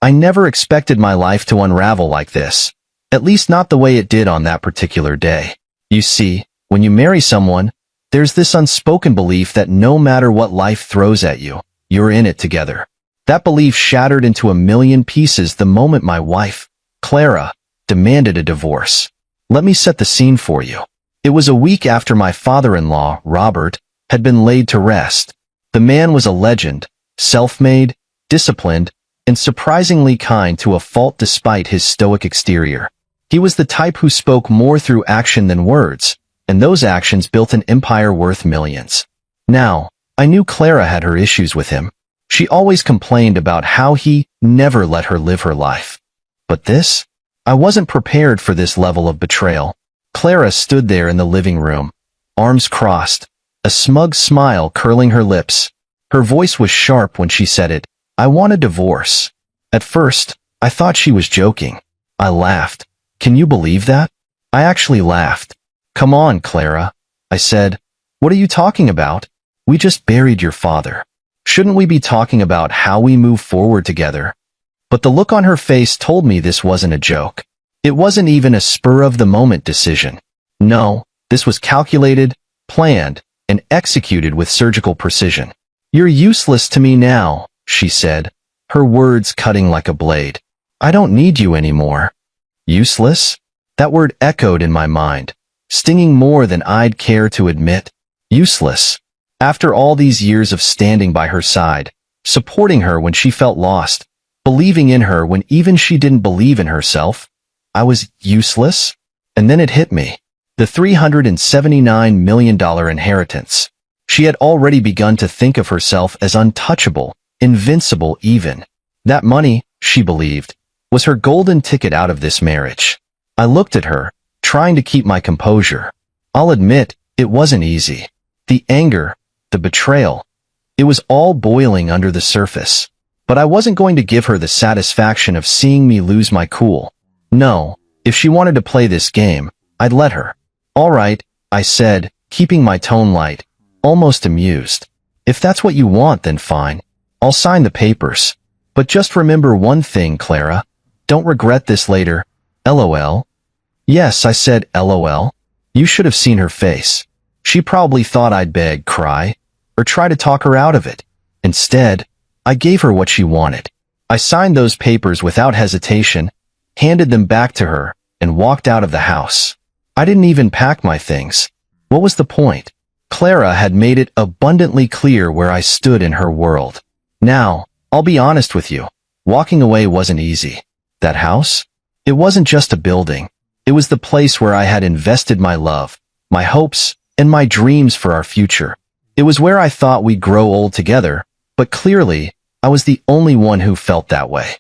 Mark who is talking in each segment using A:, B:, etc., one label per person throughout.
A: I never expected my life to unravel like this. At least not the way it did on that particular day. You see, when you marry someone, there's this unspoken belief that no matter what life throws at you, you're in it together. That belief shattered into a million pieces the moment my wife, Clara, demanded a divorce. Let me set the scene for you. It was a week after my father-in-law, Robert, had been laid to rest. The man was a legend, self-made, disciplined, and surprisingly kind to a fault despite his stoic exterior. He was the type who spoke more through action than words, and those actions built an empire worth millions. Now, I knew Clara had her issues with him. She always complained about how he never let her live her life. But this? I wasn't prepared for this level of betrayal. Clara stood there in the living room, arms crossed, a smug smile curling her lips. Her voice was sharp when she said it. I want a divorce. At first, I thought she was joking. I laughed. Can you believe that? I actually laughed. Come on, Clara, I said. What are you talking about? We just buried your father. Shouldn't we be talking about how we move forward together? But the look on her face told me this wasn't a joke. It wasn't even a spur-of-the-moment decision. No, this was calculated, planned, and executed with surgical precision. You're useless to me now, she said, her words cutting like a blade. I don't need you anymore. Useless? That word echoed in my mind, stinging more than I'd care to admit. Useless. After all these years of standing by her side, supporting her when she felt lost, believing in her when even she didn't believe in herself, I was useless? And then it hit me. The $379 million inheritance. She had already begun to think of herself as untouchable, invincible even. That money, she believed, was her golden ticket out of this marriage. I looked at her, trying to keep my composure. I'll admit, it wasn't easy. The anger, the betrayal, it was all boiling under the surface. But I wasn't going to give her the satisfaction of seeing me lose my cool. No, if she wanted to play this game, I'd let her. All right, I said, keeping my tone light, almost amused. If that's what you want, then fine. I'll sign the papers. But just remember one thing, Clara. Don't regret this later. LOL. Yes, I said LOL. You should have seen her face. She probably thought I'd beg, cry, or try to talk her out of it. Instead, I gave her what she wanted. I signed those papers without hesitation, handed them back to her, and walked out of the house. I didn't even pack my things. What was the point? Clara had made it abundantly clear where I stood in her world. Now, I'll be honest with you. Walking away wasn't easy. That house? It wasn't just a building. It was the place where I had invested my love, my hopes, and my dreams for our future. It was where I thought we'd grow old together, but clearly, I was the only one who felt that way.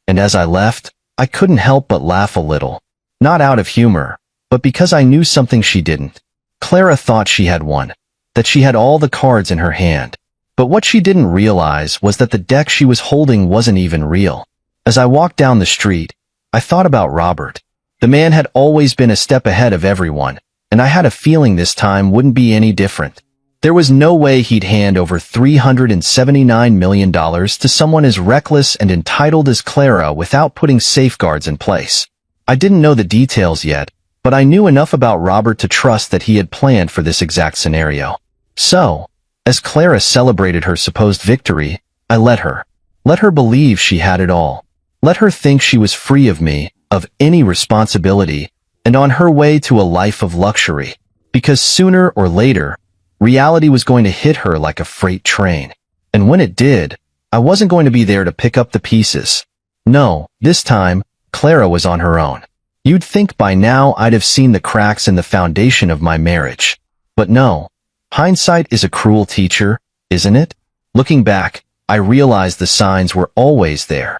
A: And as I left, I couldn't help but laugh a little. Not out of humor, but because I knew something she didn't. Clara thought she had won, that she had all the cards in her hand. But what she didn't realize was that the deck she was holding wasn't even real. As I walked down the street, I thought about Robert. The man had always been a step ahead of everyone, and I had a feeling this time wouldn't be any different. There was no way he'd hand over $379 million to someone as reckless and entitled as Clara without putting safeguards in place. I didn't know the details yet, but I knew enough about Robert to trust that he had planned for this exact scenario. So, as Clara celebrated her supposed victory, I let her. Let her believe she had it all. Let her think she was free of me, of any responsibility, and on her way to a life of luxury. Because sooner or later, reality was going to hit her like a freight train. And when it did, I wasn't going to be there to pick up the pieces. No, this time, Clara was on her own. You'd think by now I'd have seen the cracks in the foundation of my marriage. But no. Hindsight is a cruel teacher, isn't it? Looking back, I realized the signs were always there.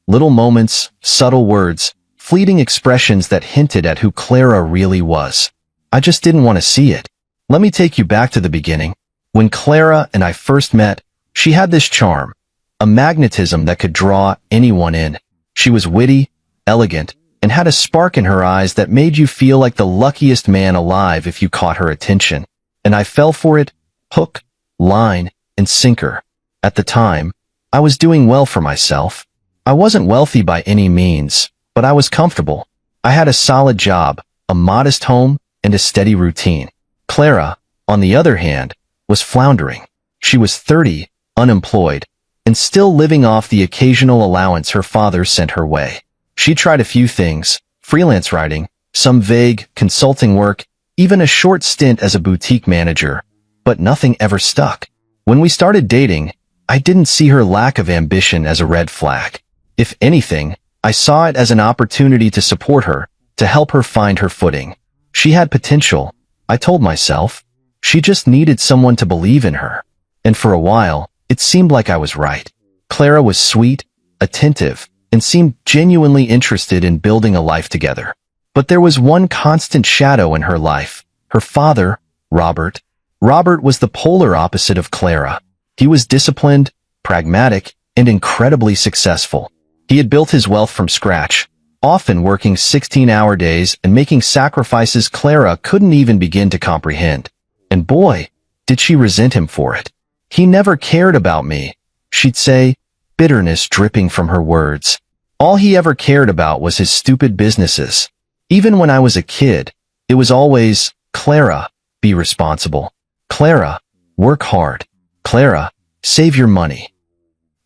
A: Little moments, subtle words, fleeting expressions that hinted at who Clara really was. I just didn't want to see it. Let me take you back to the beginning. When Clara and I first met, she had this charm, a magnetism that could draw anyone in. She was witty, elegant, and had a spark in her eyes that made you feel like the luckiest man alive if you caught her attention. And I fell for it, hook, line, and sinker. At the time, I was doing well for myself. I wasn't wealthy by any means, but I was comfortable. I had a solid job, a modest home, and a steady routine. Clara, on the other hand, was floundering. She was 30, unemployed, and still living off the occasional allowance her father sent her way. She tried a few things, freelance writing, some vague consulting work, even a short stint as a boutique manager, but nothing ever stuck. When we started dating, I didn't see her lack of ambition as a red flag. If anything, I saw it as an opportunity to support her, to help her find her footing. She had potential, I told myself. She just needed someone to believe in her. And for a while, it seemed like I was right. Clara was sweet, attentive, and seemed genuinely interested in building a life together. But there was one constant shadow in her life. Her father, Robert. Robert was the polar opposite of Clara. He was disciplined, pragmatic, and incredibly successful. He had built his wealth from scratch, often working 16-hour days and making sacrifices Clara couldn't even begin to comprehend. And boy, did she resent him for it. He never cared about me, she'd say, bitterness dripping from her words. All he ever cared about was his stupid businesses. Even when I was a kid, it was always, Clara, be responsible. Clara, work hard. Clara, save your money.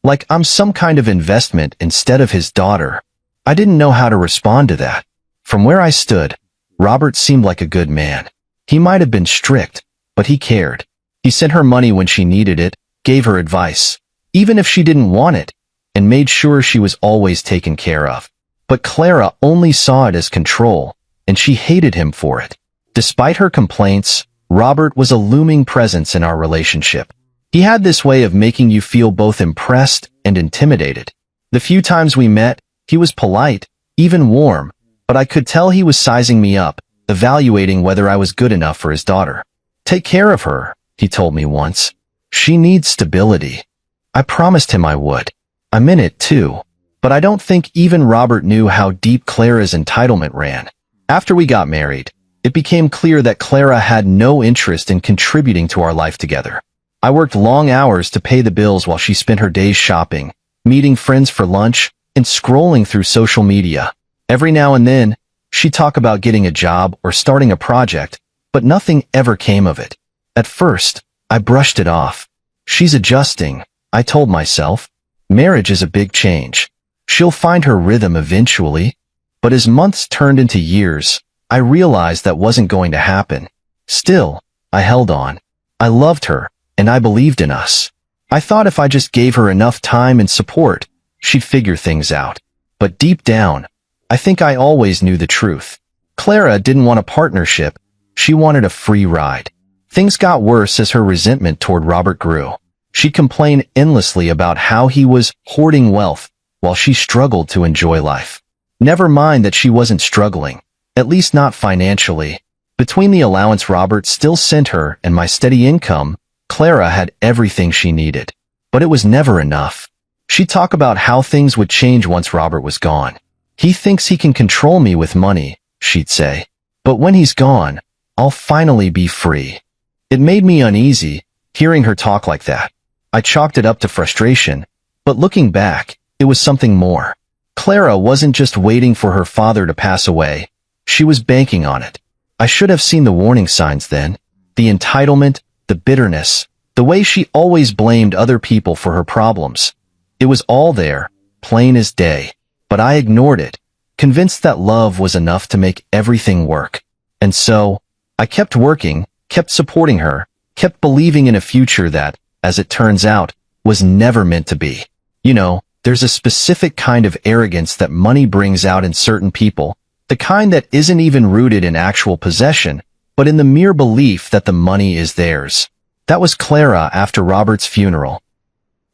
A: Like I'm some kind of investment instead of his daughter. I didn't know how to respond to that. From where I stood, Robert seemed like a good man. He might have been strict, but he cared. He sent her money when she needed it, gave her advice, even if she didn't want it, and made sure she was always taken care of. But Clara only saw it as control, and she hated him for it. Despite her complaints, Robert was a looming presence in our relationship. He had this way of making you feel both impressed and intimidated. The few times we met, he was polite, even warm, but I could tell he was sizing me up, evaluating whether I was good enough for his daughter. Take care of her, he told me once. She needs stability. I promised him I would. I meant it too. But I don't think even Robert knew how deep Clara's entitlement ran. After we got married, it became clear that Clara had no interest in contributing to our life together. I worked long hours to pay the bills while she spent her days shopping, meeting friends for lunch, and scrolling through social media. Every now and then, she'd talk about getting a job or starting a project, but nothing ever came of it. At first, I brushed it off. She's adjusting, I told myself. Marriage is a big change. She'll find her rhythm eventually. But as months turned into years, I realized that wasn't going to happen. Still, I held on. I loved her, and I believed in us. I thought if I just gave her enough time and support, she'd figure things out. But deep down, I think I always knew the truth. Clara didn't want a partnership. She wanted a free ride. Things got worse as her resentment toward Robert grew. She'd complain endlessly about how he was hoarding wealth while she struggled to enjoy life. Never mind that she wasn't struggling, at least not financially. Between the allowance Robert still sent her and my steady income, Clara had everything she needed. But it was never enough. She'd talk about how things would change once Robert was gone. He thinks he can control me with money, she'd say. But when he's gone, I'll finally be free. It made me uneasy, hearing her talk like that. I chalked it up to frustration, but looking back, it was something more. Clara wasn't just waiting for her father to pass away. She was banking on it. I should have seen the warning signs then. The entitlement, the bitterness, the way she always blamed other people for her problems. It was all there, plain as day. But I ignored it, convinced that love was enough to make everything work. And so, I kept working, kept supporting her, kept believing in a future that, as it turns out, was never meant to be. You know, there's a specific kind of arrogance that money brings out in certain people, the kind that isn't even rooted in actual possession, but in the mere belief that the money is theirs. That was Clara after Robert's funeral.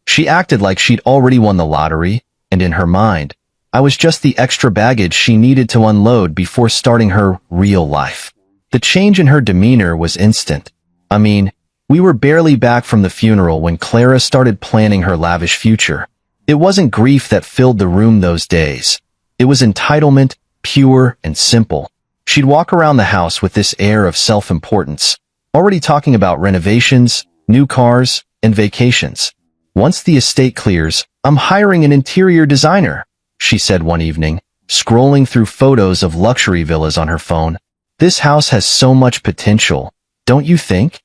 A: She acted like she'd already won the lottery, and in her mind, I was just the extra baggage she needed to unload before starting her real life. The change in her demeanor was instant. I mean, we were barely back from the funeral when Clara started planning her lavish future. It wasn't grief that filled the room those days. It was entitlement, pure and simple. She'd walk around the house with this air of self-importance, already talking about renovations, new cars, and vacations. Once the estate clears, I'm hiring an interior designer, she said one evening, scrolling through photos of luxury villas on her phone. This house has so much potential, don't you think?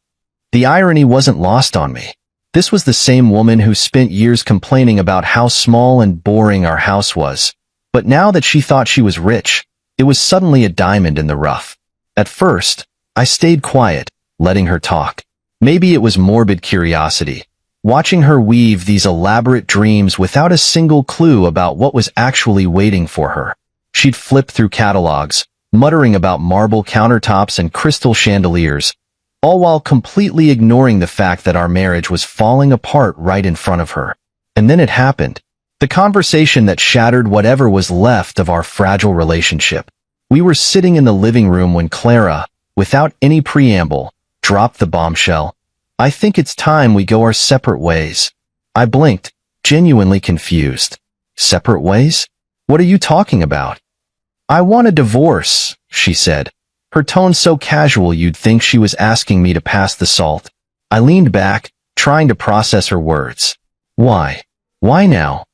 A: The irony wasn't lost on me. This was the same woman who spent years complaining about how small and boring our house was. But now that she thought she was rich, it was suddenly a diamond in the rough. At first, I stayed quiet, letting her talk. Maybe it was morbid curiosity, watching her weave these elaborate dreams without a single clue about what was actually waiting for her. She'd flip through catalogs, muttering about marble countertops and crystal chandeliers, all while completely ignoring the fact that our marriage was falling apart right in front of her. And then it happened. The conversation that shattered whatever was left of our fragile relationship. We were sitting in the living room when Clara, without any preamble, dropped the bombshell. I think it's time we go our separate ways. I blinked, genuinely confused. Separate ways? What are you talking about? I want a divorce, she said, her tone so casual you'd think she was asking me to pass the salt. I leaned back, trying to process her words. Why? Why now?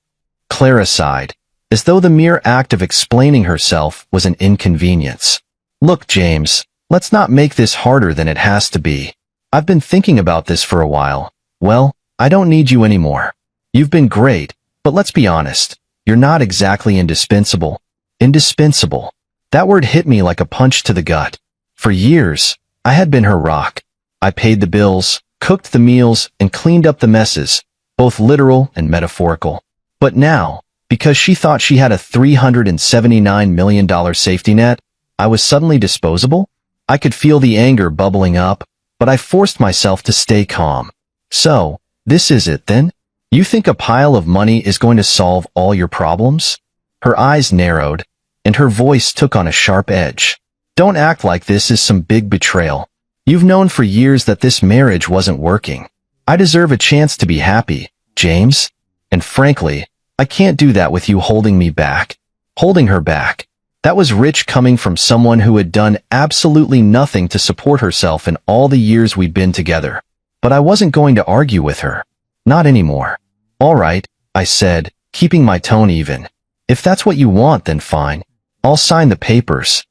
A: Clara sighed, as though the mere act of explaining herself was an inconvenience. Look, James, let's not make this harder than it has to be. I've been thinking about this for a while. Well, I don't need you anymore. You've been great, but let's be honest, you're not exactly indispensable. Indispensable. That word hit me like a punch to the gut. For years, I had been her rock. I paid the bills, cooked the meals, and cleaned up the messes, both literal and metaphorical. But now, because she thought she had a $379 million safety net, I was suddenly disposable? I could feel the anger bubbling up, but I forced myself to stay calm. So, this is it then? You think a pile of money is going to solve all your problems? Her eyes narrowed, and her voice took on a sharp edge. Don't act like this is some big betrayal. You've known for years that this marriage wasn't working. I deserve a chance to be happy, James. And frankly, I can't do that with you holding me back. Holding her back. That was rich coming from someone who had done absolutely nothing to support herself in all the years we'd been together. But I wasn't going to argue with her. Not anymore. All right, I said, keeping my tone even. If that's what you want, then fine. I'll sign the papers.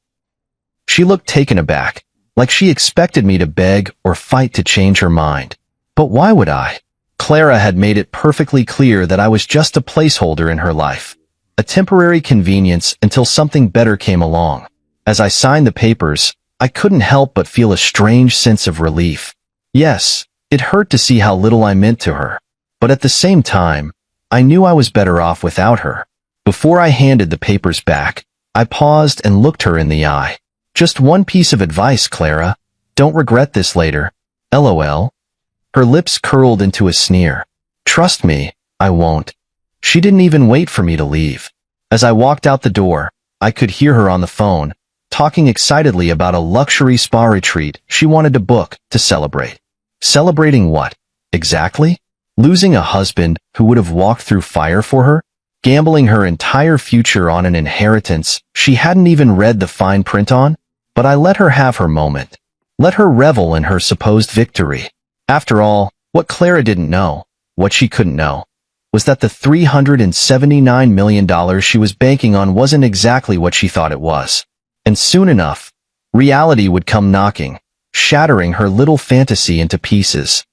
A: She looked taken aback, like she expected me to beg or fight to change her mind. But why would I? Clara had made it perfectly clear that I was just a placeholder in her life, a temporary convenience until something better came along. As I signed the papers, I couldn't help but feel a strange sense of relief. Yes, it hurt to see how little I meant to her, but at the same time, I knew I was better off without her. Before I handed the papers back, I paused and looked her in the eye. Just one piece of advice, Clara. Don't regret this later. LOL. Her lips curled into a sneer. Trust me, I won't. She didn't even wait for me to leave. As I walked out the door, I could hear her on the phone, talking excitedly about a luxury spa retreat she wanted to book to celebrate. Celebrating what? Exactly? Losing a husband who would have walked through fire for her? Gambling her entire future on an inheritance she hadn't even read the fine print on? But I let her have her moment. Let her revel in her supposed victory. After all, what Clara didn't know, what she couldn't know, was that the $379 million she was banking on wasn't exactly what she thought it was. And soon enough, reality would come knocking, shattering her little fantasy into pieces.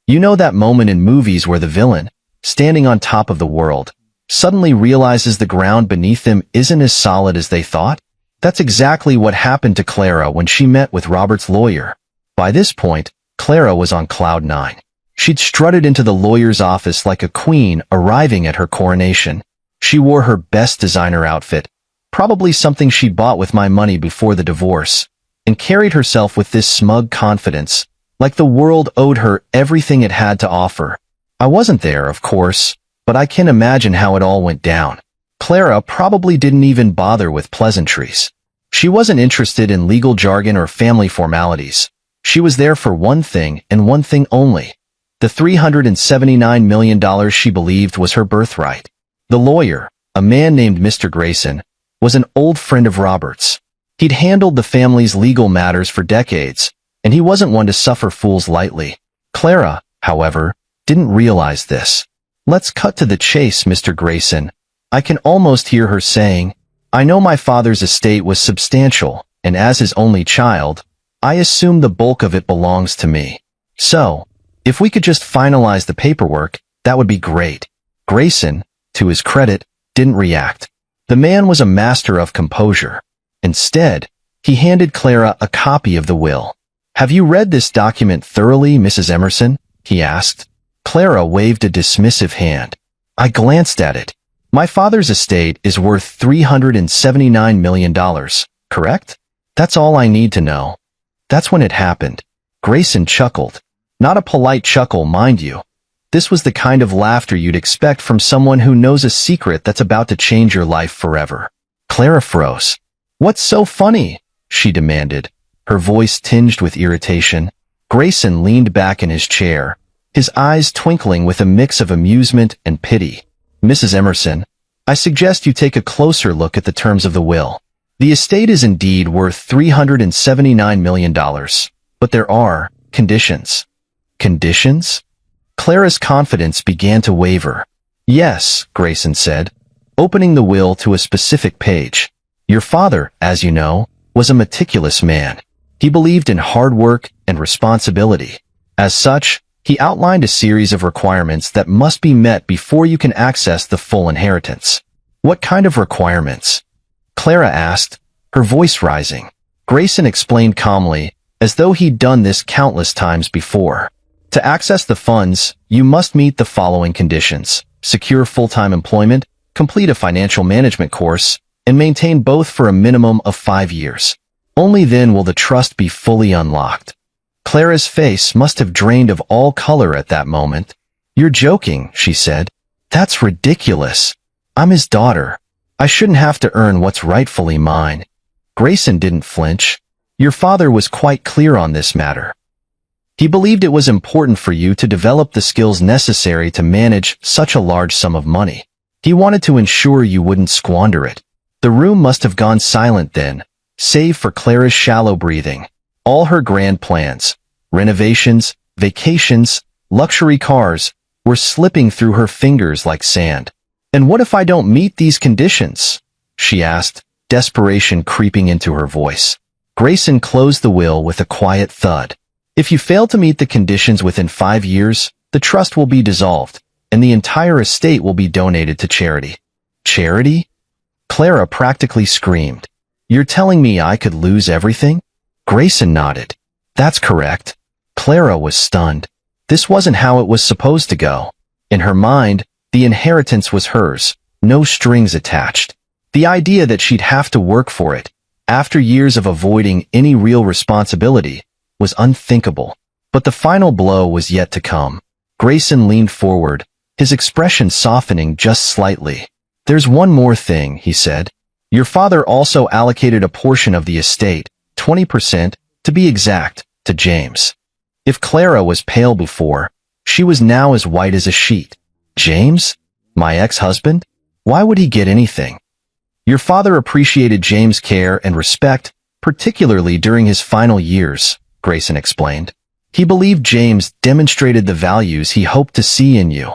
A: You know that moment in movies where the villain, standing on top of the world, suddenly realizes the ground beneath them isn't as solid as they thought? That's exactly what happened to Clara when she met with Robert's lawyer. By this point, Clara was on cloud nine. She'd strutted into the lawyer's office like a queen arriving at her coronation. She wore her best designer outfit, probably something she bought with my money before the divorce, and carried herself with this smug confidence, like the world owed her everything it had to offer. I wasn't there, of course, but I can imagine how it all went down. Clara probably didn't even bother with pleasantries. She wasn't interested in legal jargon or family formalities. She was there for one thing and one thing only. The $379 million she believed was her birthright. The lawyer, a man named Mr. Grayson, was an old friend of Robert's. He'd handled the family's legal matters for decades, and he wasn't one to suffer fools lightly. Clara, however, didn't realize this. Let's cut to the chase, Mr. Grayson. I can almost hear her saying, I know my father's estate was substantial, and as his only child, I assume the bulk of it belongs to me. So, if we could just finalize the paperwork, that would be great. Grayson, to his credit, didn't react. The man was a master of composure. Instead, he handed Clara a copy of the will. Have you read this document thoroughly, Mrs. Emerson? He asked. Clara waved a dismissive hand. I glanced at it. My father's estate is worth $379 million, correct? That's all I need to know. That's when it happened. Grayson chuckled. Not a polite chuckle, mind you. This was the kind of laughter you'd expect from someone who knows a secret that's about to change your life forever. Clara froze. What's so funny? She demanded, her voice tinged with irritation. Grayson leaned back in his chair, his eyes twinkling with a mix of amusement and pity. Mrs. Emerson, I suggest you take a closer look at the terms of the will. The estate is indeed worth $379 million, but there are conditions. Conditions? Clara's confidence began to waver. Yes, Grayson said, opening the will to a specific page. Your father, as you know, was a meticulous man. He believed in hard work and responsibility. As such, he outlined a series of requirements that must be met before you can access the full inheritance. What kind of requirements? Clara asked, her voice rising. Grayson explained calmly, as though he'd done this countless times before. To access the funds, you must meet the following conditions: secure full-time employment, complete a financial management course, and maintain both for a minimum of 5 years. Only then will the trust be fully unlocked. Clara's face must have drained of all color at that moment. You're joking, she said. That's ridiculous. I'm his daughter. I shouldn't have to earn what's rightfully mine. Grayson didn't flinch. Your father was quite clear on this matter. He believed it was important for you to develop the skills necessary to manage such a large sum of money. He wanted to ensure you wouldn't squander it. The room must have gone silent then, save for Clara's shallow breathing. All her grand plans, renovations, vacations, luxury cars, were slipping through her fingers like sand. And what if I don't meet these conditions? She asked, desperation creeping into her voice. Grayson closed the will with a quiet thud. If you fail to meet the conditions within 5 years, the trust will be dissolved, and the entire estate will be donated to charity. Charity? Clara practically screamed. You're telling me I could lose everything? Grayson nodded. That's correct. Clara was stunned. This wasn't how it was supposed to go. In her mind, the inheritance was hers, no strings attached. The idea that she'd have to work for it, after years of avoiding any real responsibility, was unthinkable. But the final blow was yet to come. Grayson leaned forward, his expression softening just slightly. There's one more thing, he said. Your father also allocated a portion of the estate, 20%, to be exact, to James. If Clara was pale before, she was now as white as a sheet. James? My ex-husband? Why would he get anything? Your father appreciated James' care and respect, particularly during his final years, Grayson explained. He believed James demonstrated the values he hoped to see in you.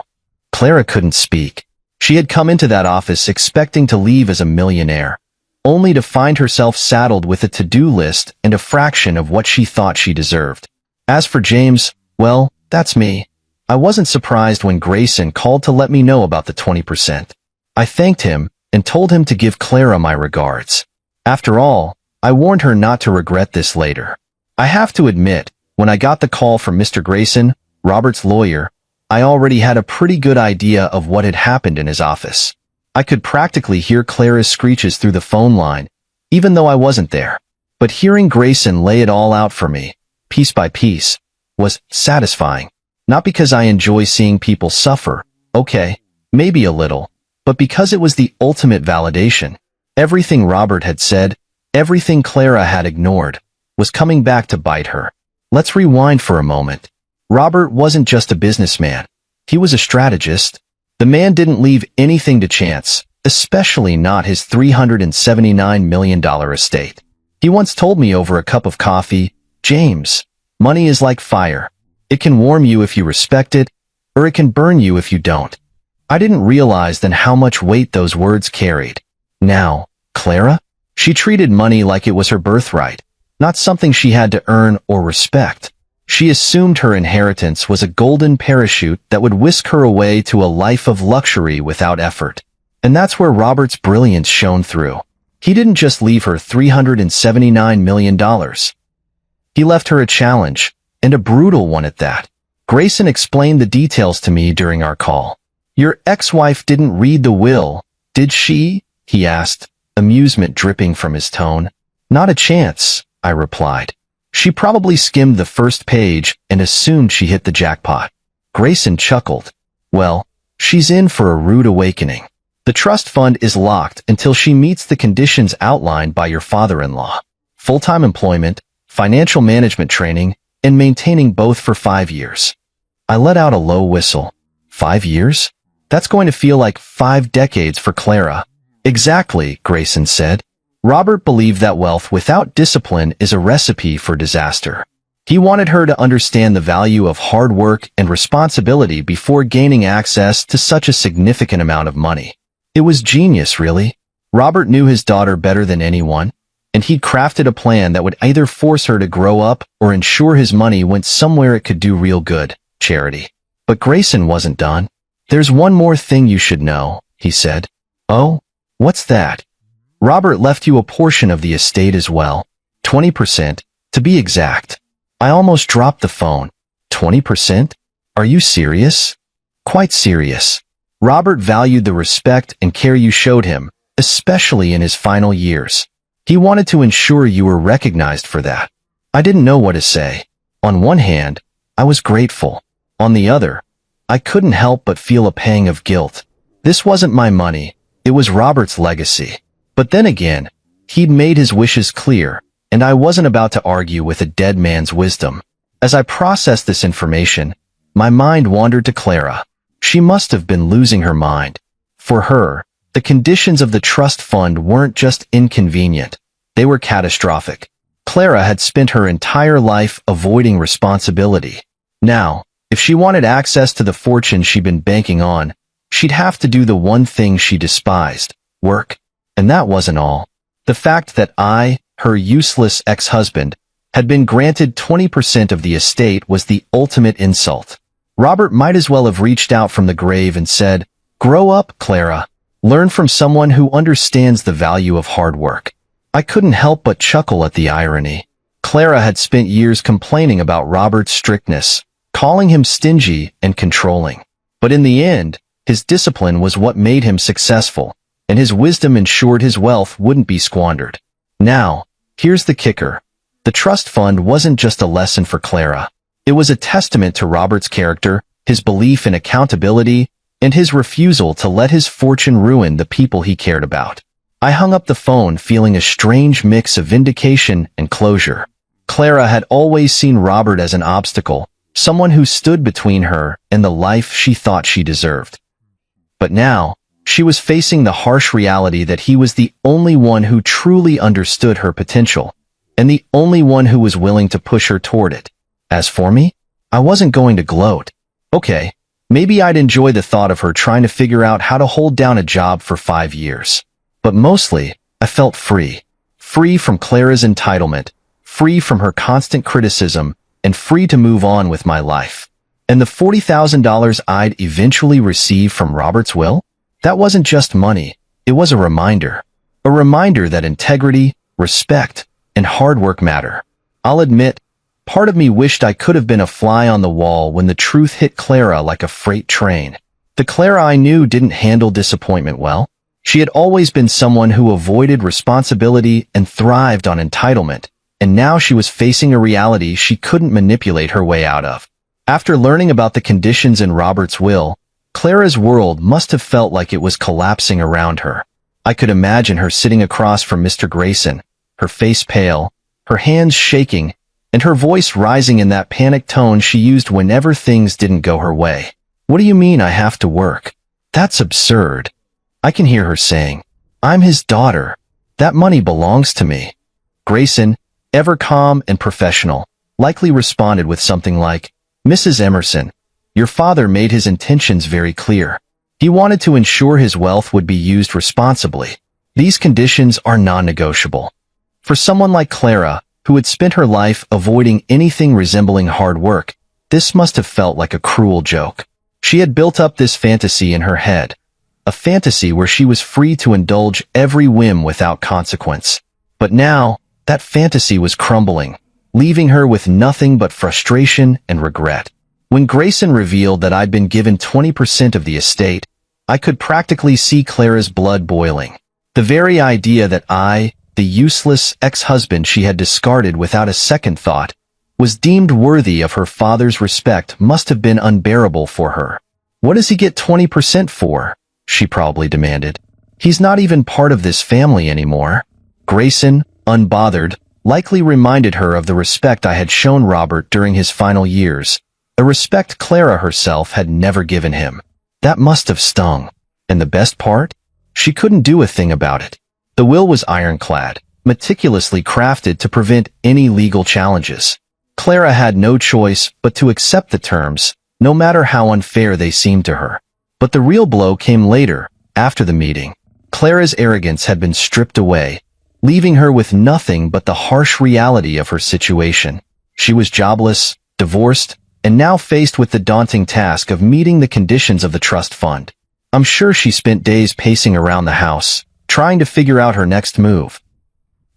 A: Clara couldn't speak. She had come into that office expecting to leave as a millionaire, only to find herself saddled with a to-do list and a fraction of what she thought she deserved. As for James, well, that's me. I wasn't surprised when Grayson called to let me know about the 20%. I thanked him and told him to give Clara my regards. After all, I warned her not to regret this later. I have to admit, when I got the call from Mr. Grayson, Robert's lawyer, I already had a pretty good idea of what had happened in his office. I could practically hear Clara's screeches through the phone line, even though I wasn't there. But hearing Grayson lay it all out for me, piece by piece, was satisfying. Not because I enjoy seeing people suffer, okay, maybe a little, but because it was the ultimate validation. Everything Robert had said, everything Clara had ignored, was coming back to bite her. Let's rewind for a moment. Robert wasn't just a businessman. He was a strategist. The man didn't leave anything to chance, especially not his $379 million estate. He once told me over a cup of coffee, James, money is like fire. It can warm you if you respect it, or it can burn you if you don't. I didn't realize then how much weight those words carried. Now, Clara? She treated money like it was her birthright, not something she had to earn or respect. She assumed her inheritance was a golden parachute that would whisk her away to a life of luxury without effort. And that's where Robert's brilliance shone through. He didn't just leave her $379 million. He left her a challenge, and a brutal one at that. Grayson explained the details to me during our call. Your ex-wife didn't read the will, did she? He asked, amusement dripping from his tone. Not a chance, I replied. She probably skimmed the first page and assumed she hit the jackpot. Grayson chuckled. Well, she's in for a rude awakening. The trust fund is locked until she meets the conditions outlined by your father-in-law. Full-time employment, financial management training, and maintaining both for 5 years. I let out a low whistle. 5 years? That's going to feel like 5 decades for Clara. Exactly, Grayson said. Robert believed that wealth without discipline is a recipe for disaster. He wanted her to understand the value of hard work and responsibility before gaining access to such a significant amount of money. It was genius, really. Robert knew his daughter better than anyone, and he'd crafted a plan that would either force her to grow up or ensure his money went somewhere it could do real good, charity. But Grayson wasn't done. There's one more thing you should know, he said. Oh? What's that? Robert left you a portion of the estate as well. 20%, to be exact. I almost dropped the phone. 20%? Are you serious? Quite serious. Robert valued the respect and care you showed him, especially in his final years. He wanted to ensure you were recognized for that. I didn't know what to say. On one hand, I was grateful. On the other, I couldn't help but feel a pang of guilt. This wasn't my money. It was Robert's legacy. But then again, he'd made his wishes clear, and I wasn't about to argue with a dead man's wisdom. As I processed this information, my mind wandered to Clara. She must have been losing her mind. For her, the conditions of the trust fund weren't just inconvenient. They were catastrophic. Clara had spent her entire life avoiding responsibility. Now, if she wanted access to the fortune she'd been banking on, she'd have to do the one thing she despised, work. And that wasn't all. The fact that I, her useless ex-husband, had been granted 20% of the estate was the ultimate insult. Robert might as well have reached out from the grave and said, "Grow up, Clara. Learn from someone who understands the value of hard work." I couldn't help but chuckle at the irony. Clara had spent years complaining about Robert's strictness, calling him stingy and controlling. But in the end, his discipline was what made him successful, and his wisdom ensured his wealth wouldn't be squandered. Now, here's the kicker. The trust fund wasn't just a lesson for Clara. It was a testament to Robert's character, his belief in accountability, and his refusal to let his fortune ruin the people he cared about. I hung up the phone feeling a strange mix of vindication and closure. Clara had always seen Robert as an obstacle, someone who stood between her and the life she thought she deserved. But now, she was facing the harsh reality that he was the only one who truly understood her potential, and the only one who was willing to push her toward it. As for me, I wasn't going to gloat. Okay, maybe I'd enjoy the thought of her trying to figure out how to hold down a job for 5 years. But mostly, I felt free. Free from Clara's entitlement, free from her constant criticism, and free to move on with my life. And the $40,000 I'd eventually receive from Robert's will? That wasn't just money, it was a reminder. A reminder that integrity, respect, and hard work matter. I'll admit, part of me wished I could have been a fly on the wall when the truth hit Clara like a freight train. The Clara I knew didn't handle disappointment well. She had always been someone who avoided responsibility and thrived on entitlement, and now she was facing a reality she couldn't manipulate her way out of. After learning about the conditions in Robert's will, Clara's world must have felt like it was collapsing around her. I could imagine her sitting across from Mr. Grayson, her face pale, her hands shaking, and her voice rising in that panicked tone she used whenever things didn't go her way. "What do you mean I have to work? That's absurd." I can hear her saying, "I'm his daughter. That money belongs to me." Grayson, ever calm and professional, likely responded with something like, "Mrs. Emerson, your father made his intentions very clear. He wanted to ensure his wealth would be used responsibly. These conditions are non-negotiable. For someone like Clara, who had spent her life avoiding anything resembling hard work, this must have felt like a cruel joke. She had built up this fantasy in her head, a fantasy where she was free to indulge every whim without consequence. But now, that fantasy was crumbling, leaving her with nothing but frustration and regret. When Grayson revealed that I'd been given 20% of the estate, I could practically see Clara's blood boiling. The very idea that I, the useless ex-husband she had discarded without a second thought, was deemed worthy of her father's respect must have been unbearable for her. "What does he get 20% for?" she probably demanded. "He's not even part of this family anymore." Grayson, unbothered, likely reminded her of the respect I had shown Robert during his final years, a respect Clara herself had never given him. That must have stung. And the best part? She couldn't do a thing about it. The will was ironclad, meticulously crafted to prevent any legal challenges. Clara had no choice but to accept the terms, no matter how unfair they seemed to her. But the real blow came later, after the meeting. Clara's arrogance had been stripped away, leaving her with nothing but the harsh reality of her situation. She was jobless, divorced, and now faced with the daunting task of meeting the conditions of the trust fund. I'm sure she spent days pacing around the house, trying to figure out her next move.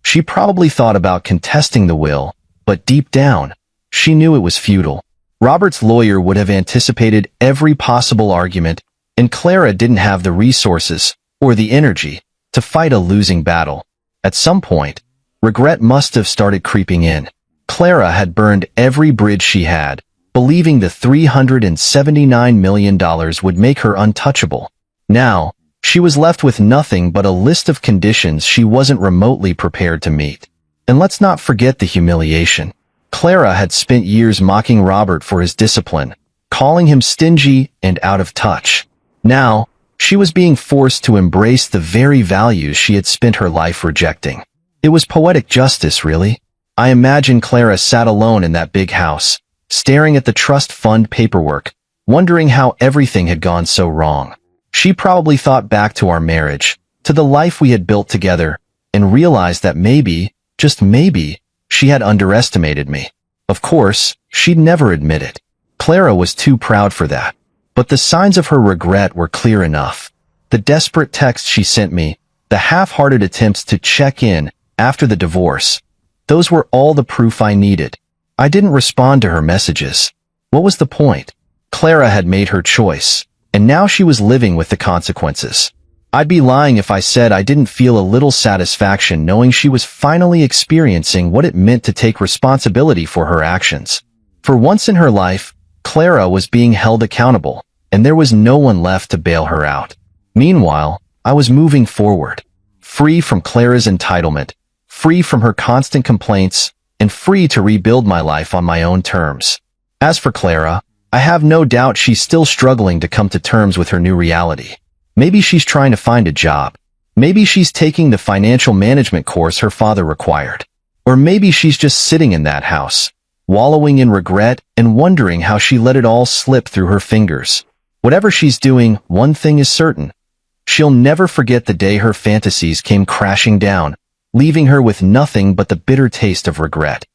A: She probably thought about contesting the will, but deep down, she knew it was futile. Robert's lawyer would have anticipated every possible argument, and Clara didn't have the resources, or the energy, to fight a losing battle. At some point, regret must have started creeping in. Clara had burned every bridge she had, believing the $379 million would make her untouchable. Now, she was left with nothing but a list of conditions she wasn't remotely prepared to meet. And let's not forget the humiliation. Clara had spent years mocking Robert for his discipline, calling him stingy and out of touch. Now, she was being forced to embrace the very values she had spent her life rejecting. It was poetic justice, really. I imagine Clara sat alone in that big house, staring at the trust fund paperwork, wondering how everything had gone so wrong. She probably thought back to our marriage, to the life we had built together, and realized that maybe, just maybe, she had underestimated me. Of course, she'd never admit it. Clara was too proud for that. But the signs of her regret were clear enough. The desperate texts she sent me, the half-hearted attempts to check in after the divorce, those were all the proof I needed. I didn't respond to her messages. What was the point? Clara had made her choice, and now she was living with the consequences. I'd be lying if I said I didn't feel a little satisfaction knowing she was finally experiencing what it meant to take responsibility for her actions. For once in her life, Clara was being held accountable, and there was no one left to bail her out. Meanwhile, I was moving forward, free from Clara's entitlement, free from her constant complaints, and free to rebuild my life on my own terms. As for Clara, I have no doubt she's still struggling to come to terms with her new reality. Maybe she's trying to find a job. Maybe she's taking the financial management course her father required. Or maybe she's just sitting in that house, wallowing in regret and wondering how she let it all slip through her fingers. Whatever she's doing, one thing is certain. She'll never forget the day her fantasies came crashing down, leaving her with nothing but the bitter taste of regret.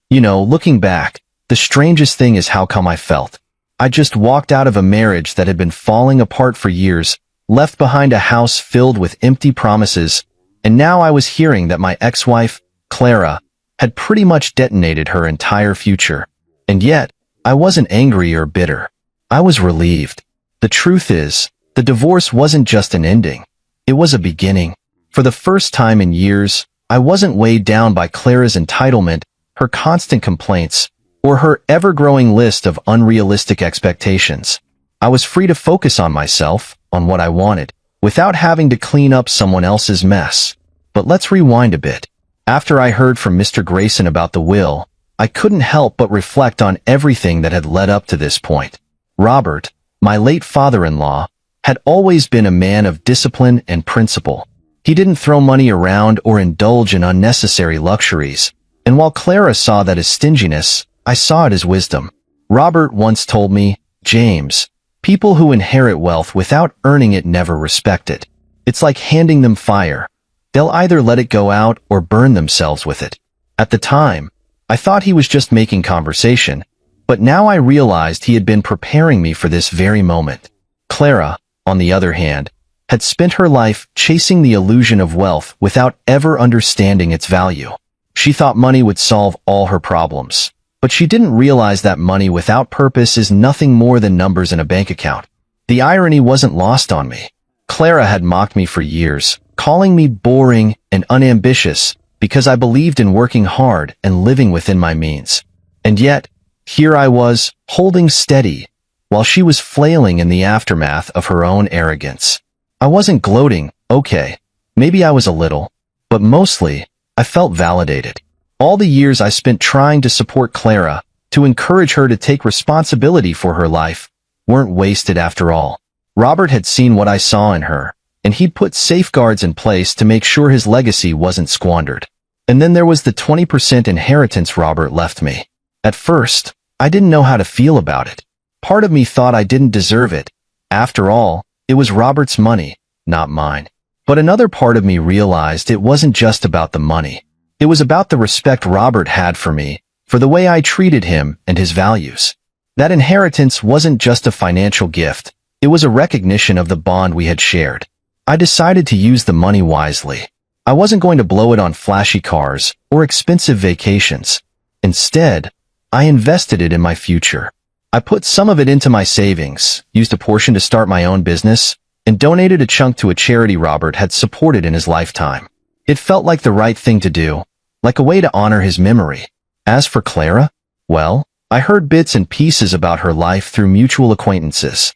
A: You know, looking back, the strangest thing is how come I felt. I just walked out of a marriage that had been falling apart for years, left behind a house filled with empty promises, and now I was hearing that my ex-wife, Clara, had pretty much detonated her entire future. And yet, I wasn't angry or bitter. I was relieved. The truth is, the divorce wasn't just an ending. It was a beginning. For the first time in years, I wasn't weighed down by Clara's entitlement, her constant complaints, or her ever-growing list of unrealistic expectations. I was free to focus on myself, on what I wanted, without having to clean up someone else's mess. But let's rewind a bit. After I heard from Mr. Grayson about the will, I couldn't help but reflect on everything that had led up to this point. Robert, my late father-in-law, had always been a man of discipline and principle. He didn't throw money around or indulge in unnecessary luxuries, and while Clara saw that as stinginess, I saw it as wisdom. Robert once told me, "James, People who inherit wealth without earning it never respect it. It's like handing them fire. They'll either let it go out or burn themselves with it. At the time, I thought he was just making conversation, but now I realized he had been preparing me for this very moment. Clara, on the other hand, had spent her life chasing the illusion of wealth without ever understanding its value. She thought money would solve all her problems, but she didn't realize that money without purpose is nothing more than numbers in a bank account. The irony wasn't lost on me. Clara had mocked me for years, calling me boring and unambitious because I believed in working hard and living within my means. And yet, here I was, holding steady, while she was flailing in the aftermath of her own arrogance. I wasn't gloating, okay, maybe I was a little, but mostly, I felt validated. All the years I spent trying to support Clara, to encourage her to take responsibility for her life, weren't wasted after all. Robert had seen what I saw in her, and he'd put safeguards in place to make sure his legacy wasn't squandered. And then there was the 20% inheritance Robert left me. At first, I didn't know how to feel about it. Part of me thought I didn't deserve it. After all, it was Robert's money, not mine. But another part of me realized it wasn't just about the money. It was about the respect Robert had for me, for the way I treated him and his values. That inheritance wasn't just a financial gift. It was a recognition of the bond we had shared. I decided to use the money wisely. I wasn't going to blow it on flashy cars or expensive vacations. Instead, I invested it in my future. I put some of it into my savings, used a portion to start my own business, and donated a chunk to a charity Robert had supported in his lifetime. It felt like the right thing to do, like a way to honor his memory. As for Clara, well, I heard bits and pieces about her life through mutual acquaintances.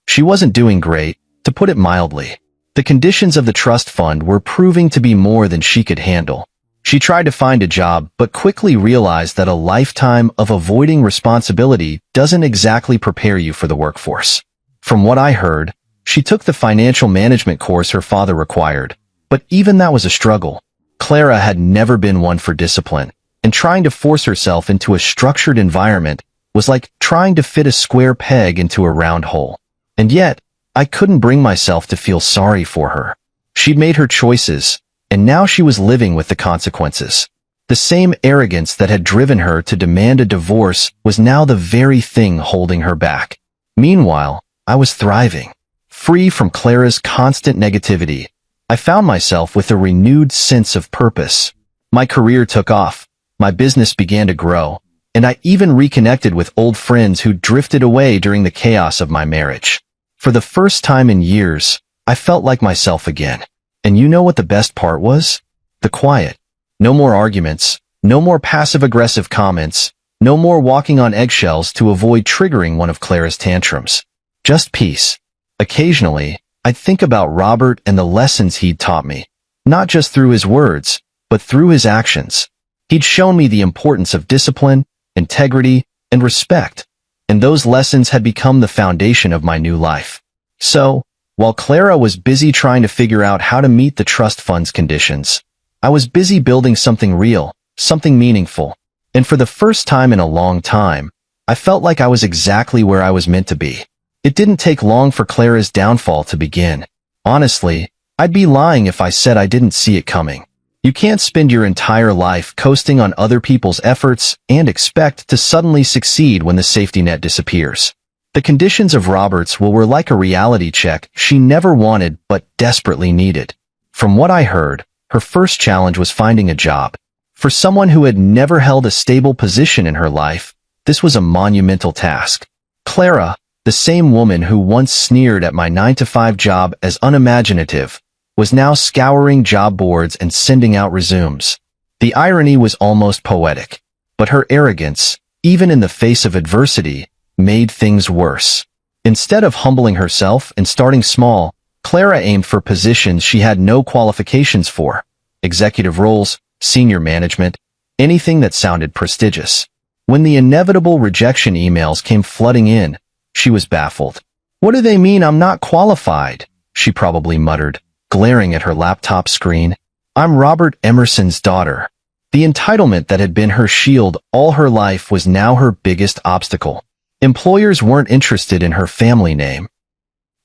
A: She wasn't doing great, to put it mildly. The conditions of the trust fund were proving to be more than she could handle. She tried to find a job, but quickly realized that a lifetime of avoiding responsibility doesn't exactly prepare you for the workforce. From what I heard, she took the financial management course her father required, but even that was a struggle. Clara had never been one for discipline, and trying to force herself into a structured environment was like trying to fit a square peg into a round hole. And yet, I couldn't bring myself to feel sorry for her. She'd made her choices, and now she was living with the consequences. The same arrogance that had driven her to demand a divorce was now the very thing holding her back. Meanwhile, I was thriving. Free from Clara's constant negativity, I found myself with a renewed sense of purpose. My career took off, my business began to grow, and I even reconnected with old friends who drifted away during the chaos of my marriage. For the first time in years, I felt like myself again. And you know what the best part was? The quiet. No more arguments, no more passive-aggressive comments, no more walking on eggshells to avoid triggering one of Clara's tantrums. Just peace. Occasionally, I'd think about Robert and the lessons he'd taught me, not just through his words, but through his actions. He'd shown me the importance of discipline, integrity, and respect, and those lessons had become the foundation of my new life. So, while Clara was busy trying to figure out how to meet the trust fund's conditions, I was busy building something real, something meaningful. And for the first time in a long time, I felt like I was exactly where I was meant to be. It didn't take long for Clara's downfall to begin. Honestly, I'd be lying if I said I didn't see it coming. You can't spend your entire life coasting on other people's efforts and expect to suddenly succeed when the safety net disappears. The conditions of Robert's will were like a reality check she never wanted but desperately needed. From what I heard, her first challenge was finding a job. For someone who had never held a stable position in her life, this was a monumental task. Clara, the same woman who once sneered at my 9-to-5 job as unimaginative, was now scouring job boards and sending out resumes. The irony was almost poetic, but her arrogance, even in the face of adversity, made things worse. Instead of humbling herself and starting small, Clara aimed for positions she had no qualifications for: executive roles, senior management, anything that sounded prestigious. When the inevitable rejection emails came flooding in, she was baffled. "What do they mean I'm not qualified?" she probably muttered, glaring at her laptop screen. "I'm Robert Emerson's daughter." The entitlement that had been her shield all her life was now her biggest obstacle. Employers weren't interested in her family name.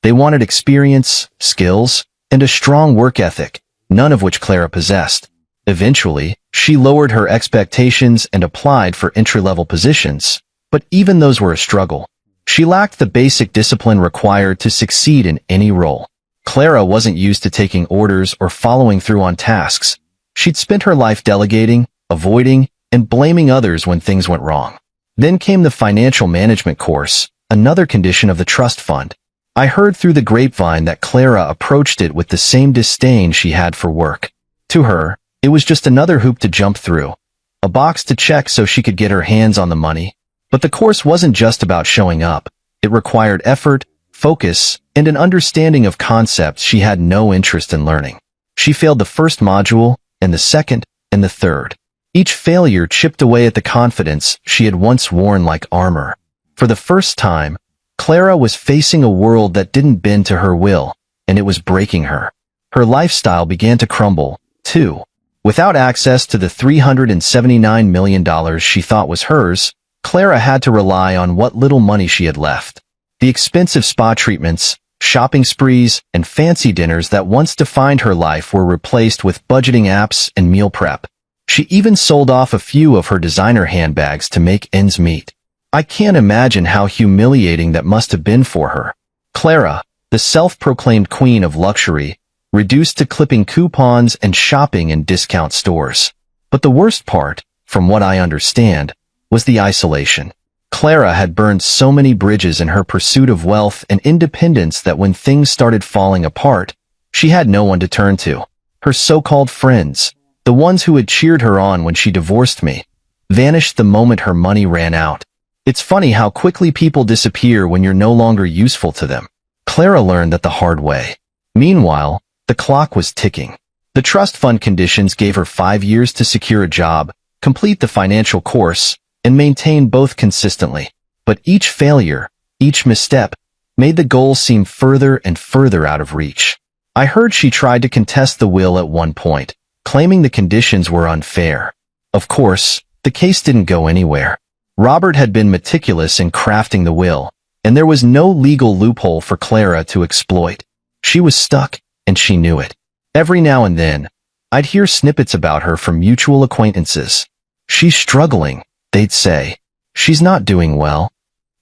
A: They wanted experience, skills, and a strong work ethic, none of which Clara possessed. Eventually, she lowered her expectations and applied for entry-level positions, but even those were a struggle. She lacked the basic discipline required to succeed in any role. Clara wasn't used to taking orders or following through on tasks. She'd spent her life delegating, avoiding, and blaming others when things went wrong. Then came the financial management course, another condition of the trust fund. I heard through the grapevine that Clara approached it with the same disdain she had for work. To her, it was just another hoop to jump through, a box to check so she could get her hands on the money. But the course wasn't just about showing up. It required effort, focus, and an understanding of concepts she had no interest in learning. She failed the first module, and the second, and the third. Each failure chipped away at the confidence she had once worn like armor. For the first time, Clara was facing a world that didn't bend to her will, and it was breaking her. Her lifestyle began to crumble, too. Without access to the $379 million she thought was hers, Clara had to rely on what little money she had left. The expensive spa treatments, shopping sprees, and fancy dinners that once defined her life were replaced with budgeting apps and meal prep. She even sold off a few of her designer handbags to make ends meet. I can't imagine how humiliating that must have been for her. Clara, the self-proclaimed queen of luxury, reduced to clipping coupons and shopping in discount stores. But the worst part, from what I understand, was the isolation. Clara had burned so many bridges in her pursuit of wealth and independence that when things started falling apart, she had no one to turn to. Her so-called friends, the ones who had cheered her on when she divorced me, vanished the moment her money ran out. It's funny how quickly people disappear when you're no longer useful to them. Clara learned that the hard way. Meanwhile, the clock was ticking. The trust fund conditions gave her 5 years to secure a job, complete the financial course, and maintain both consistently. But each failure, each misstep, made the goal seem further and further out of reach. I heard she tried to contest the will at one point, claiming the conditions were unfair. Of course, the case didn't go anywhere. Robert had been meticulous in crafting the will, and there was no legal loophole for Clara to exploit. She was stuck, and she knew it. Every now and then, I'd hear snippets about her from mutual acquaintances. "She's struggling," they'd say. "She's not doing well."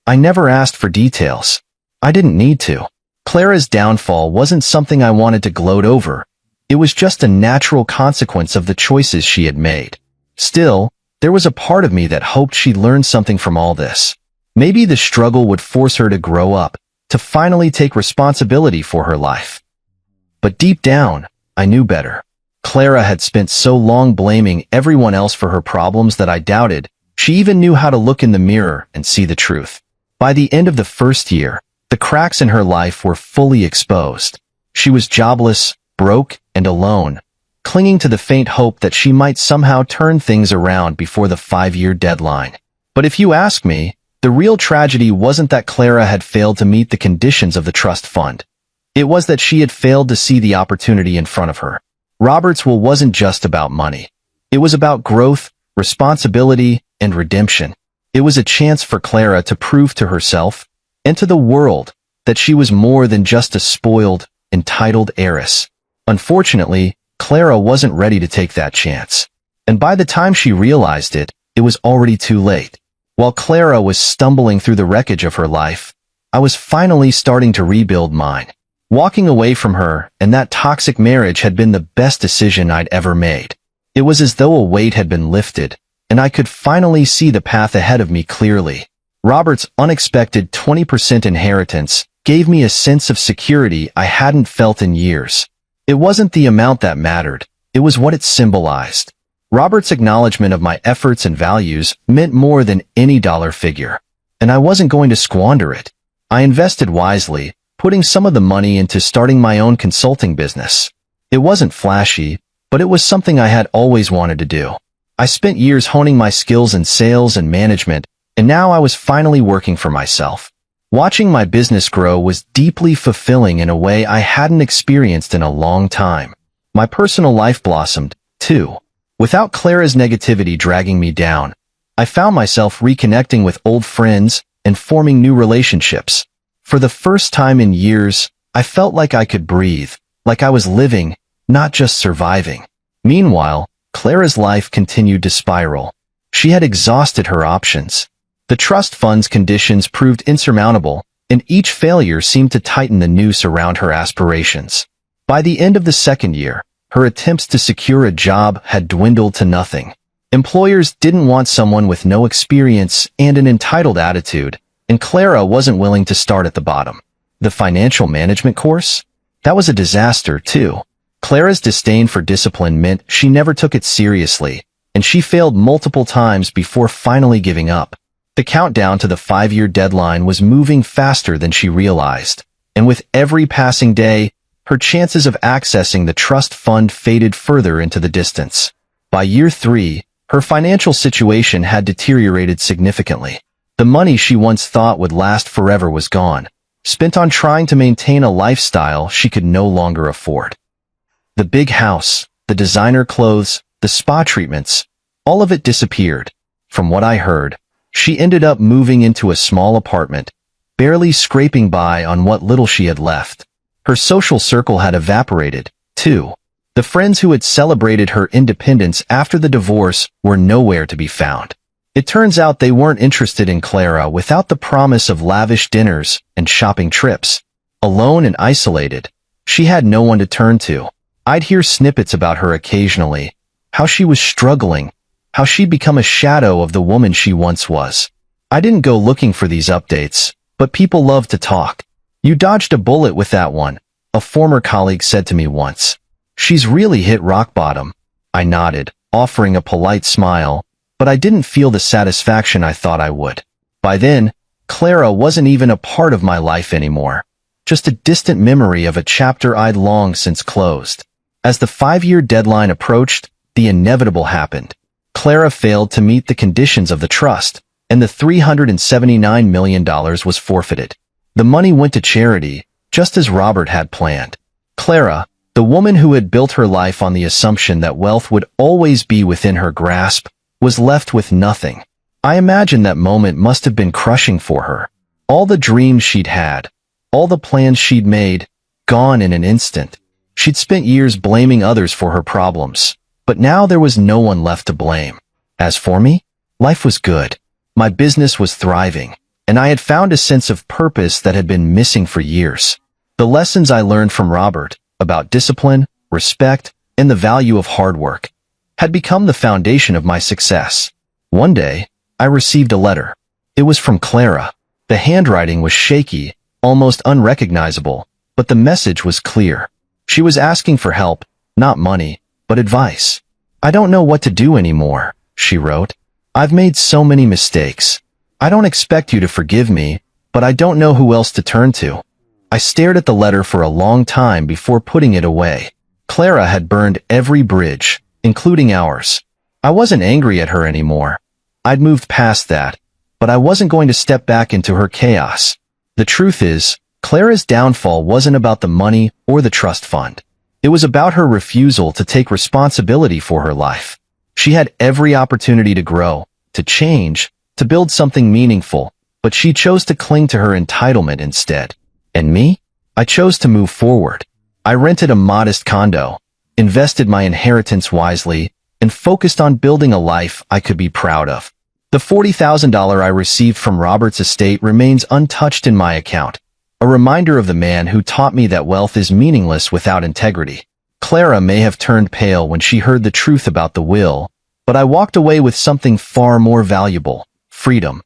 A: I never asked for details. I didn't need to. Clara's downfall wasn't something I wanted to gloat over. It was just a natural consequence of the choices she had made. Still, there was a part of me that hoped she'd learn something from all this. Maybe the struggle would force her to grow up, to finally take responsibility for her life. But deep down, I knew better. Clara had spent so long blaming everyone else for her problems that I doubted she even knew how to look in the mirror and see the truth. By the end of the first year, the cracks in her life were fully exposed. She was jobless, broke, and alone, clinging to the faint hope that she might somehow turn things around before the 5-year deadline. But if you ask me, the real tragedy wasn't that Clara had failed to meet the conditions of the trust fund. It was that she had failed to see the opportunity in front of her. Robert's will wasn't just about money. It was about growth, responsibility, and redemption. It was a chance for Clara to prove to herself and to the world that she was more than just a spoiled, entitled heiress. Unfortunately, Clara wasn't ready to take that chance. And by the time she realized it, it was already too late. While Clara was stumbling through the wreckage of her life, I was finally starting to rebuild mine. Walking away from her and that toxic marriage had been the best decision I'd ever made. It was as though a weight had been lifted, and I could finally see the path ahead of me clearly. Robert's unexpected 20% inheritance gave me a sense of security I hadn't felt in years. It wasn't the amount that mattered, it was what it symbolized. Robert's acknowledgement of my efforts and values meant more than any dollar figure, and I wasn't going to squander it. I invested wisely, putting some of the money into starting my own consulting business. It wasn't flashy, but it was something I had always wanted to do. I spent years honing my skills in sales and management, and now I was finally working for myself. Watching my business grow was deeply fulfilling in a way I hadn't experienced in a long time. My personal life blossomed, too. Without Clara's negativity dragging me down, I found myself reconnecting with old friends, and forming new relationships. For the first time in years, I felt like I could breathe, like I was living, not just surviving. Meanwhile, Clara's life continued to spiral. She had exhausted her options. The trust fund's conditions proved insurmountable, and each failure seemed to tighten the noose around her aspirations. By the end of the second year, her attempts to secure a job had dwindled to nothing. Employers didn't want someone with no experience and an entitled attitude, and Clara wasn't willing to start at the bottom. The financial management course? That was a disaster, too. Clara's disdain for discipline meant she never took it seriously, and she failed multiple times before finally giving up. The countdown to the 5-year deadline was moving faster than she realized, and with every passing day, her chances of accessing the trust fund faded further into the distance. By year 3, her financial situation had deteriorated significantly. The money she once thought would last forever was gone, spent on trying to maintain a lifestyle she could no longer afford. The big house, the designer clothes, the spa treatments, all of it disappeared. From what I heard, she ended up moving into a small apartment, barely scraping by on what little she had left. Her social circle had evaporated, too. The friends who had celebrated her independence after the divorce were nowhere to be found. It turns out they weren't interested in Clara without the promise of lavish dinners and shopping trips. Alone and isolated, she had no one to turn to. I'd hear snippets about her occasionally, how she was struggling, how she'd become a shadow of the woman she once was. I didn't go looking for these updates, but people love to talk. "You dodged a bullet with that one," a former colleague said to me once. "She's really hit rock bottom." I nodded, offering a polite smile, but I didn't feel the satisfaction I thought I would. By then, Clara wasn't even a part of my life anymore, just a distant memory of a chapter I'd long since closed. As the 5-year deadline approached, the inevitable happened. Clara failed to meet the conditions of the trust, and the $379 million was forfeited. The money went to charity, just as Robert had planned. Clara, the woman who had built her life on the assumption that wealth would always be within her grasp, was left with nothing. I imagine that moment must have been crushing for her. All the dreams she'd had, all the plans she'd made, gone in an instant. She'd spent years blaming others for her problems, but now there was no one left to blame. As for me, life was good. My business was thriving, and I had found a sense of purpose that had been missing for years. The lessons I learned from Robert about discipline, respect, and the value of hard work had become the foundation of my success. One day, I received a letter. It was from Clara. The handwriting was shaky, almost unrecognizable, but the message was clear. She was asking for help, not money, but advice. "I don't know what to do anymore," she wrote. "I've made so many mistakes. I don't expect you to forgive me, but I don't know who else to turn to." I stared at the letter for a long time before putting it away. Clara had burned every bridge, including ours. I wasn't angry at her anymore. I'd moved past that, but I wasn't going to step back into her chaos. The truth is, Clara's downfall wasn't about the money or the trust fund. It was about her refusal to take responsibility for her life. She had every opportunity to grow, to change, to build something meaningful, but she chose to cling to her entitlement instead. And me? I chose to move forward. I rented a modest condo, invested my inheritance wisely, and focused on building a life I could be proud of. The $40,000 I received from Robert's estate remains untouched in my account, a reminder of the man who taught me that wealth is meaningless without integrity. Clara may have turned pale when she heard the truth about the will, but I walked away with something far more valuable: freedom.